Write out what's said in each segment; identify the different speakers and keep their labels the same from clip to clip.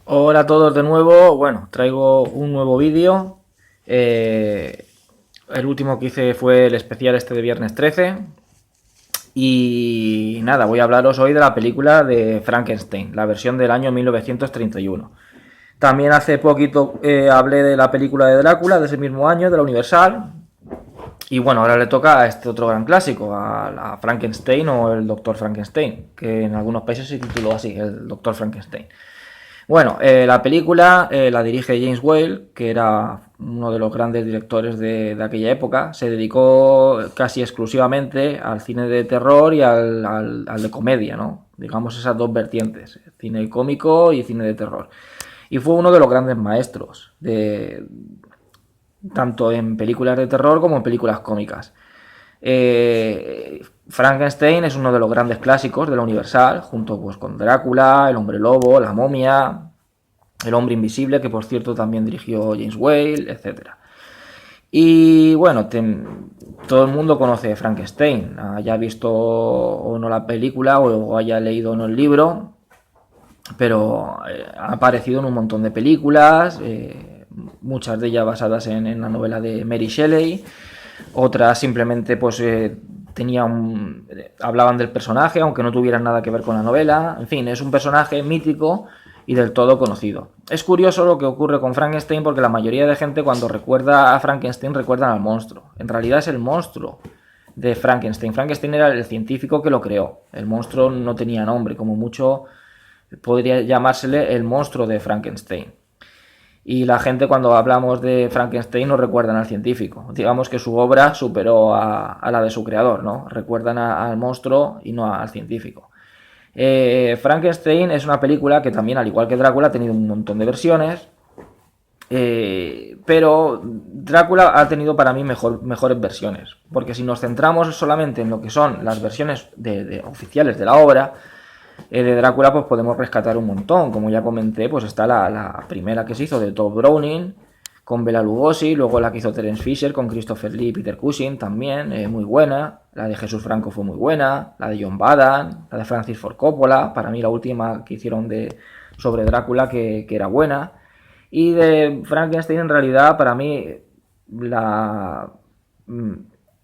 Speaker 1: Hola a todos de nuevo. Bueno, traigo un nuevo vídeo. El último que hice fue el especial este de Viernes 13. Y nada, voy a hablaros hoy de la película de Frankenstein, la versión del año 1931. También hace poquito hablé de la película de Drácula de ese mismo año, de la Universal. Y bueno, ahora le toca a este otro gran clásico, a Frankenstein o el Doctor Frankenstein, que en algunos países se tituló así, el Doctor Frankenstein. Bueno, la película la dirige James Whale, que era uno de los grandes directores de aquella época. Se dedicó casi exclusivamente al cine de terror y al de comedia, ¿no? Digamos esas dos vertientes, cine cómico y cine de terror. Y fue uno de los grandes maestros, tanto en películas de terror como en películas cómicas. Frankenstein es uno de los grandes clásicos de la Universal, junto pues, con Drácula, El Hombre Lobo, La Momia, El Hombre Invisible, que por cierto también dirigió James Whale, etc. Y bueno, todo el mundo conoce Frankenstein, haya visto o no la película o haya leído o no el libro, pero ha aparecido en un montón de películas, muchas de ellas basadas en la novela de Mary Shelley, otras simplemente pues hablaban del personaje, aunque no tuvieran nada que ver con la novela. En fin, es un personaje mítico y del todo conocido. Es curioso lo que ocurre con Frankenstein porque la mayoría de gente cuando recuerda a Frankenstein recuerdan al monstruo. En realidad es el monstruo de Frankenstein. Frankenstein era el científico que lo creó. El monstruo no tenía nombre, como mucho podría llamársele el monstruo de Frankenstein. Y la gente cuando hablamos de Frankenstein no recuerdan al científico. Digamos que su obra superó a la de su creador, ¿no? Recuerdan al monstruo y no al científico. Frankenstein es una película que también, al igual que Drácula, ha tenido un montón de versiones. Pero Drácula ha tenido para mí mejores versiones. Porque si nos centramos solamente en lo que son las versiones oficiales de la obra, de Drácula pues podemos rescatar un montón. Como ya comenté, pues está la primera que se hizo de Todd Browning con Bela Lugosi, luego la que hizo Terence Fisher con Christopher Lee y Peter Cushing también, muy buena. La de Jesús Franco fue muy buena, la de John Badham, la de Francis Ford Coppola, para mí la última que hicieron sobre Drácula que era buena. Y de Frankenstein en realidad para mí la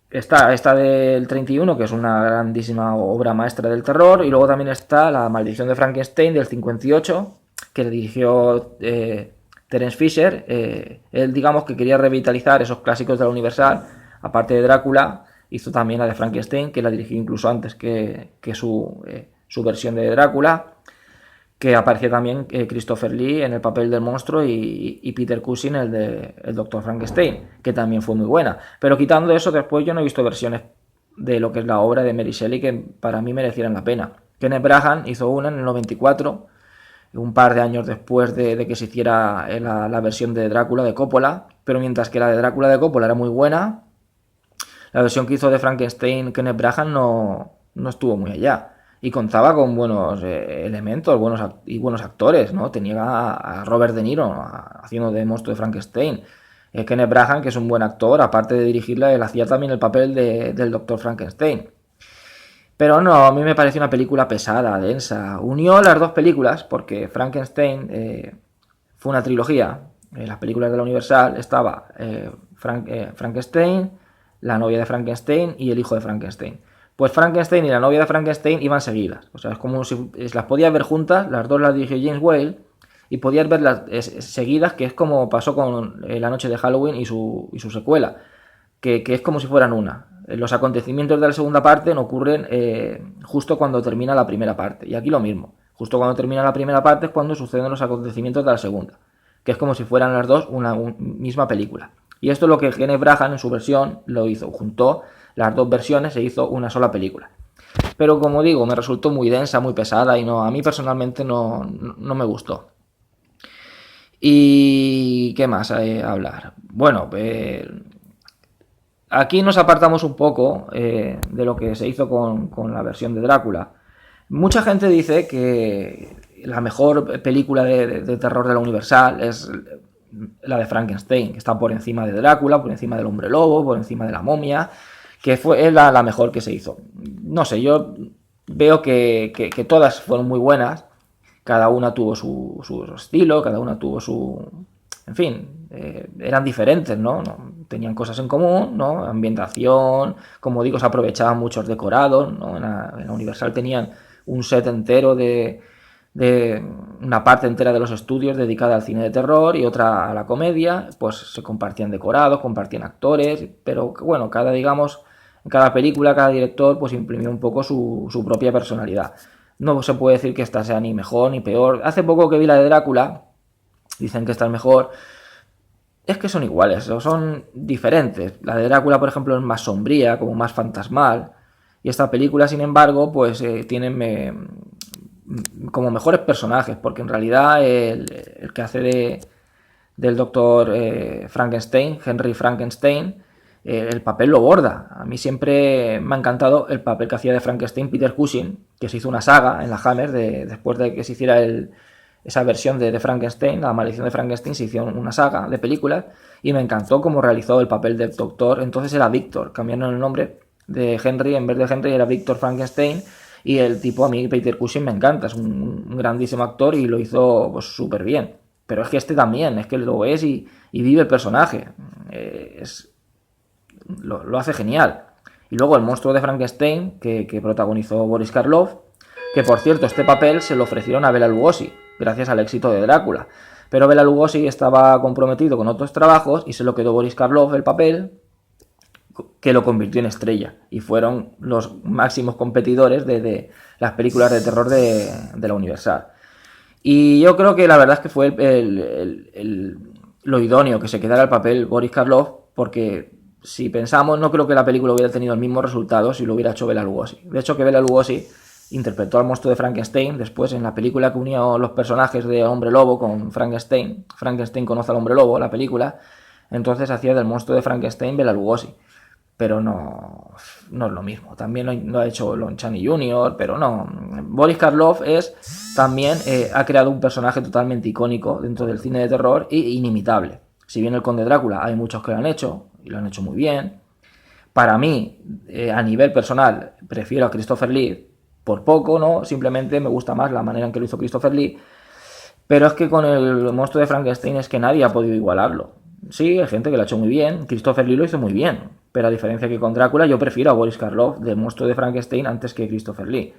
Speaker 1: está del 31, que es una grandísima obra maestra del terror, y luego también está La Maldición de Frankenstein del 58, que dirigió Terence Fisher. Él, digamos, que quería revitalizar esos clásicos de la Universal, aparte de Drácula, hizo también la de Frankenstein, que la dirigió incluso antes que su versión de Drácula, que aparecía también Christopher Lee en el papel del monstruo y Peter Cushing en el Doctor Frankenstein, que también fue muy buena. Pero quitando eso, después yo no he visto versiones de lo que es la obra de Mary Shelley que para mí merecieran la pena. Kenneth Branagh hizo una en el 94, un par de años después de que se hiciera la versión de Drácula de Coppola, pero mientras que la de Drácula de Coppola era muy buena, la versión que hizo de Frankenstein Kenneth Branagh no estuvo muy allá. Y contaba con buenos elementos buenos actores, ¿no? Tenía a Robert De Niro haciendo de monstruo de Frankenstein. Kenneth Branagh, que es un buen actor, aparte de dirigirla, él hacía también el papel del Doctor Frankenstein. Pero no, a mí me pareció una película pesada, densa. Unió las dos películas porque Frankenstein fue una trilogía. En las películas de la Universal estaba Frankenstein, la novia de Frankenstein y el hijo de Frankenstein. Pues Frankenstein y la novia de Frankenstein iban seguidas. O sea, es como si las podías ver juntas, las dos las dirigió James Whale, y podías verlas seguidas, que es como pasó con La Noche de Halloween y su secuela, que es como si fueran una. Los acontecimientos de la segunda parte no ocurren justo cuando termina la primera parte. Y aquí lo mismo. Justo cuando termina la primera parte es cuando suceden los acontecimientos de la segunda. Que es como si fueran las dos una misma película. Y esto es lo que Kenneth Branagh en su versión lo hizo. Juntó las dos versiones e hizo una sola película. Pero como digo, me resultó muy densa, muy pesada y no, a mí personalmente no me gustó. ¿Y qué más hay a hablar? Bueno, aquí nos apartamos un poco de lo que se hizo con la versión de Drácula. Mucha gente dice que la mejor película de terror de la Universal es la de Frankenstein, que está por encima de Drácula, por encima del Hombre Lobo, por encima de la Momia, que fue la mejor que se hizo. No sé, yo veo que todas fueron muy buenas, cada una tuvo su estilo, cada una tuvo su... En fin, eran diferentes, ¿no? Tenían cosas en común, ¿no? Ambientación, como digo, se aprovechaban muchos decorados, ¿no? En la Universal tenían un set entero de una parte entera de los estudios dedicada al cine de terror y otra a la comedia, pues se compartían decorados, compartían actores, pero bueno, cada película, cada director, pues imprimió un poco su propia personalidad. No se puede decir que esta sea ni mejor ni peor. Hace poco que vi la de Drácula, dicen que esta es mejor. Es que son iguales, o son diferentes. La de Drácula, por ejemplo, es más sombría, como más fantasmal. Y esta película, sin embargo, pues tiene como mejores personajes, porque en realidad el que hace del doctor Frankenstein, Henry Frankenstein, el papel lo borda. A mí siempre me ha encantado el papel que hacía de Frankenstein Peter Cushing, que se hizo una saga en la Hammer después de que se hiciera esa versión de Frankenstein, la maldición de Frankenstein, se hizo una saga de películas y me encantó cómo realizó el papel del doctor. Entonces era Víctor, cambiaron el nombre de Henry, en vez de Henry era Víctor Frankenstein. Y el tipo, a mí Peter Cushing me encanta, es un grandísimo actor y lo hizo pues súper bien. Pero es que este también, es que lo ves y vive el personaje. Lo hace genial. Y luego el monstruo de Frankenstein, que protagonizó Boris Karloff, que por cierto, este papel se lo ofrecieron a Bela Lugosi, gracias al éxito de Drácula. Pero Bela Lugosi estaba comprometido con otros trabajos y se lo quedó Boris Karloff el papel, que lo convirtió en estrella. Y fueron los máximos competidores de las películas de terror de la Universal. Y yo creo que la verdad es que fue lo idóneo que se quedara el papel Boris Karloff, porque si pensamos, no creo que la película hubiera tenido el mismo resultado si lo hubiera hecho Bela Lugosi. De hecho, que Bela Lugosi interpretó al monstruo de Frankenstein después en la película que unió los personajes de Hombre Lobo con Frankenstein. Frankenstein conoce al Hombre Lobo, la película. Entonces hacía del monstruo de Frankenstein Bela Lugosi. Pero no es lo mismo. También lo ha hecho Lon Chaney Jr., pero no. Boris Karloff también ha creado un personaje totalmente icónico dentro del cine de terror e inimitable. Si bien el Conde Drácula hay muchos que lo han hecho, y lo han hecho muy bien, para mí, a nivel personal, prefiero a Christopher Lee por poco, ¿no? Simplemente me gusta más la manera en que lo hizo Christopher Lee, pero es que con el monstruo de Frankenstein es que nadie ha podido igualarlo. Sí, hay gente que lo ha hecho muy bien, Christopher Lee lo hizo muy bien, pero a diferencia que con Drácula, yo prefiero a Boris Karloff del monstruo de Frankenstein antes que Christopher Lee.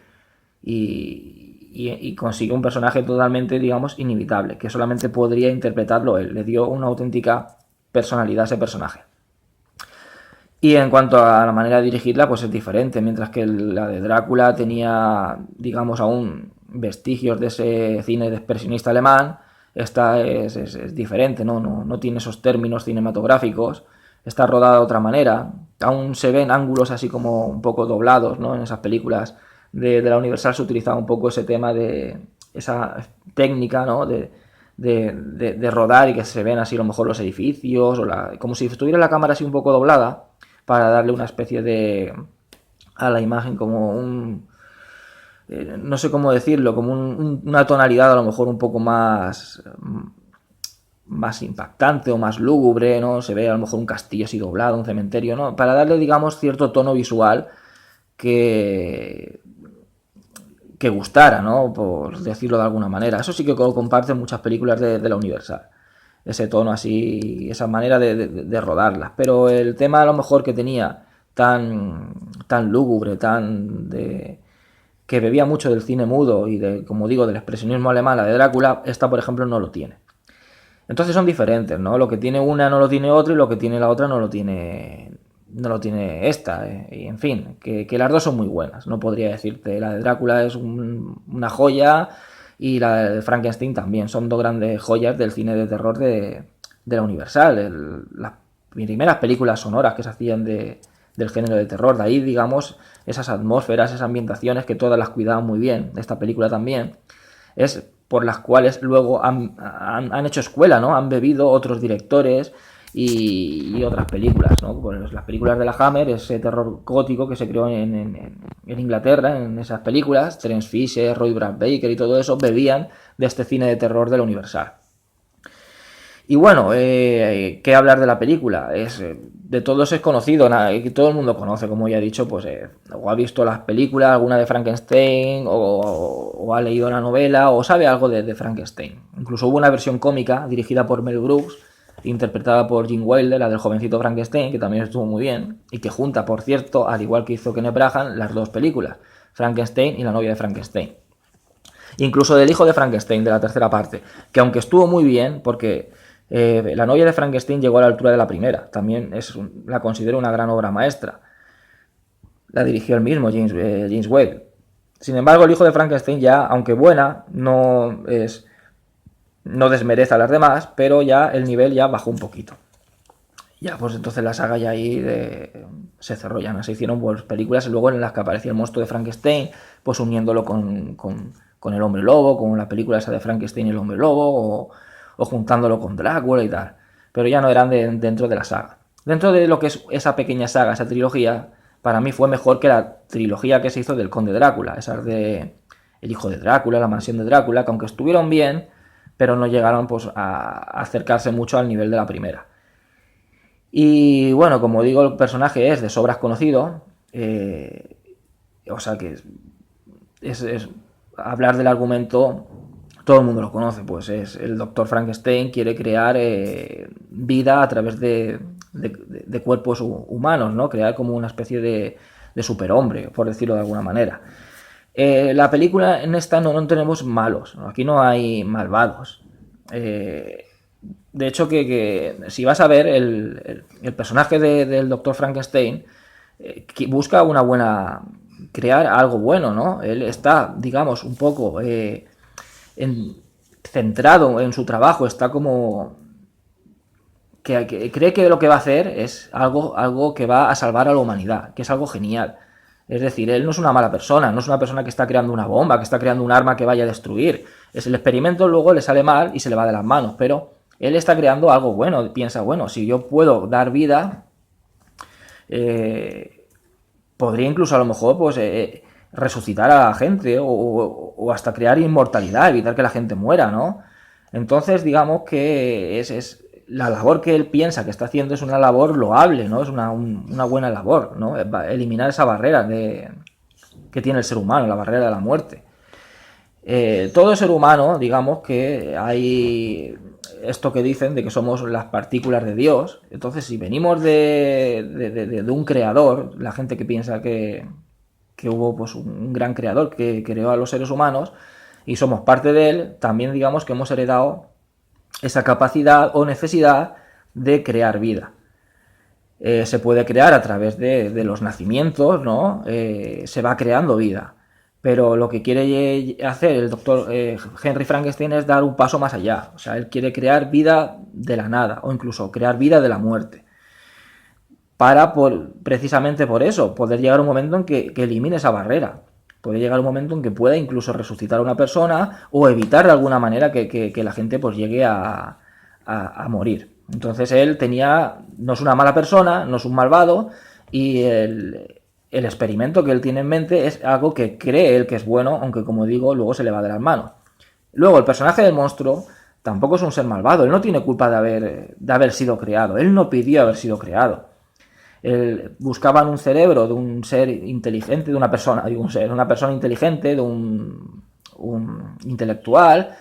Speaker 1: Y consigue un personaje totalmente, digamos, inimitable, que solamente podría interpretarlo él. Le dio una auténtica personalidad a ese personaje. Y en cuanto a la manera de dirigirla, pues es diferente. Mientras que la de Drácula tenía, digamos, aún vestigios de ese cine de expresionista alemán, esta es diferente, no tiene esos términos cinematográficos. Está rodada de otra manera. Aún se ven ángulos así como un poco doblados, ¿no? En esas películas de la Universal se utilizaba un poco ese tema de esa técnica, ¿no? De rodar y que se ven así a lo mejor los edificios, como si estuviera la cámara así un poco doblada, para darle una especie a la imagen como no sé cómo decirlo, como una tonalidad a lo mejor un poco más impactante o más lúgubre, ¿no? Se ve a lo mejor un castillo así doblado, un cementerio, ¿no? Para darle, digamos, cierto tono visual que gustara, ¿no? Por decirlo de alguna manera. Eso sí que comparten muchas películas de la Universal. Ese tono así, esa manera de rodarlas. Pero el tema a lo mejor que tenía tan lúgubre, que bebía mucho del cine mudo y como digo, del expresionismo alemán, la de Drácula, esta por ejemplo no lo tiene. Entonces son diferentes, ¿no? Lo que tiene una no lo tiene otra y lo que tiene la otra no lo tiene esta. Y en fin, que las dos son muy buenas. No podría decirte, la de Drácula es una joya y la de Frankenstein también. Son dos grandes joyas del cine de terror de la Universal. Las primeras películas sonoras que se hacían del género de terror. De ahí, digamos, esas atmósferas, esas ambientaciones que todas las cuidaban muy bien. De esta película también. Es por las cuales luego han hecho escuela, ¿no? Han bebido otros directores y otras películas, ¿no? Pues las películas de la Hammer, ese terror gótico que se creó en Inglaterra, en esas películas, Terence Fisher, Roy Brad Baker y todo eso, bebían de este cine de terror de la Universal. Y bueno, ¿qué hablar de la película? De todos es conocido, y todo el mundo conoce, como ya he dicho, pues o ha visto las películas, alguna de Frankenstein, o ha leído la novela, o sabe algo de Frankenstein. Incluso hubo una versión cómica dirigida por Mel Brooks, interpretada por Gene Wilder, la del jovencito Frankenstein, que también estuvo muy bien, y que junta, por cierto, al igual que hizo Kenneth Branagh, las dos películas, Frankenstein y la novia de Frankenstein. Incluso del hijo de Frankenstein, de la tercera parte, que aunque estuvo muy bien, porque la novia de Frankenstein llegó a la altura de la primera, también la considero una gran obra maestra. La dirigió el mismo James Whale. Sin embargo, el hijo de Frankenstein ya, aunque buena, no desmerece a las demás, pero ya el nivel ya bajó un poquito. Ya, pues entonces la saga ya ahí se cerró, ya no se hicieron pues, películas luego en las que aparecía el monstruo de Frankenstein, pues uniéndolo con el hombre lobo, con la película esa de Frankenstein y el hombre lobo, o juntándolo con Drácula y tal. Pero ya no eran dentro de la saga. Dentro de lo que es esa pequeña saga, esa trilogía, para mí fue mejor que la trilogía que se hizo del Conde Drácula, esas de El hijo de Drácula, La mansión de Drácula, que aunque estuvieron bien, pero no llegaron pues, a acercarse mucho al nivel de la primera. Y bueno, como digo, el personaje es de sobras conocido, o sea que es hablar del argumento, todo el mundo lo conoce, pues es el doctor Frankenstein quiere crear vida a través de cuerpos humanos, ¿no? Crear como una especie de superhombre, por decirlo de alguna manera. La película en esta no tenemos malos, ¿no? Aquí no hay malvados. De hecho, que si vas a ver el personaje del Dr. Frankenstein, busca una buena. Crear algo bueno, ¿no? Él está, digamos, un poco centrado en su trabajo, está como. Que cree que lo que va a hacer es algo que va a salvar a la humanidad, que es algo genial. Es decir, él no es una mala persona, no es una persona que está creando una bomba, que está creando un arma que vaya a destruir. Es el experimento, luego le sale mal y se le va de las manos, pero él está creando algo bueno, piensa, bueno, si yo puedo dar vida, podría incluso a lo mejor pues resucitar a la gente o hasta crear inmortalidad, evitar que la gente muera, ¿no? Entonces, digamos que es la labor que él piensa que está haciendo es una labor loable, ¿no? Es una buena labor, ¿no? Eliminar esa barrera que tiene el ser humano, la barrera de la muerte. Todo ser humano, digamos que hay esto que dicen de que somos las partículas de Dios. Entonces, si venimos de un creador, la gente que piensa que hubo pues, un gran creador que creó a los seres humanos y somos parte de él, también digamos que hemos heredado esa capacidad o necesidad de crear vida. Se puede crear a través de los nacimientos, ¿no? Se va creando vida. Pero lo que quiere hacer el doctor Henry Frankenstein es dar un paso más allá. O sea, él quiere crear vida de la nada o incluso crear vida de la muerte. Para, precisamente por eso, poder llegar a un momento en que elimine esa barrera. Puede llegar un momento en que pueda incluso resucitar a una persona o evitar de alguna manera que la gente pues llegue a morir. Entonces él no es una mala persona, no es un malvado y el experimento que él tiene en mente es algo que cree él que es bueno, aunque como digo, luego se le va de las manos. Luego, el personaje del monstruo tampoco es un ser malvado, él no tiene culpa de haber sido creado, él no pidió haber sido creado. Buscaban un cerebro de un ser inteligente, de una persona inteligente, de un intelectual,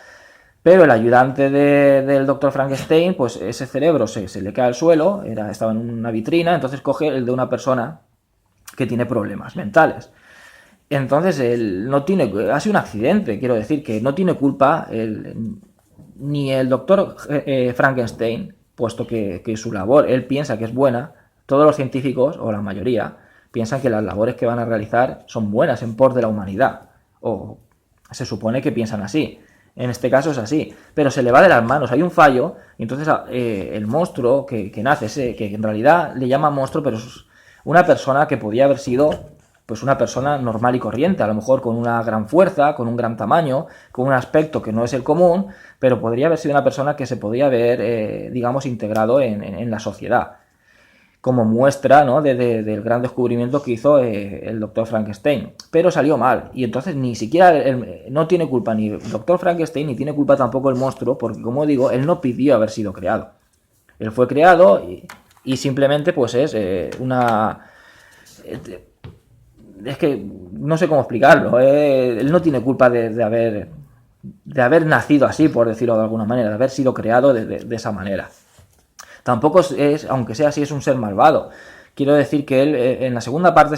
Speaker 1: pero el ayudante del doctor Frankenstein, pues ese cerebro se le cae al suelo, estaba en una vitrina, entonces coge el de una persona que tiene problemas mentales. Entonces él no tiene, ha sido un accidente, quiero decir, que no tiene culpa ni el doctor Frankenstein, puesto que su labor él piensa que es buena. Todos los científicos, o la mayoría, piensan que las labores que van a realizar son buenas en pos de la humanidad. O se supone que piensan así. En este caso es así. Pero se le va de las manos, hay un fallo, y entonces el monstruo que nace, que en realidad le llaman monstruo, pero es una persona que podía haber sido pues una persona normal y corriente, a lo mejor con una gran fuerza, con un gran tamaño, con un aspecto que no es el común, pero podría haber sido una persona que se podía haber, digamos, integrado en la sociedad. como muestra, ¿no? Del gran descubrimiento que hizo el doctor Frankenstein. Pero salió mal. Y entonces ni siquiera no tiene culpa ni el doctor Frankenstein, ni tiene culpa tampoco el monstruo, porque como digo, él no pidió haber sido creado. Él fue creado y simplemente pues es una... Es que no sé cómo explicarlo. Él no tiene culpa de haber nacido así, por decirlo de alguna manera, de haber sido creado de esa manera. Tampoco es, aunque sea así, es un ser malvado. Quiero decir que él en la segunda parte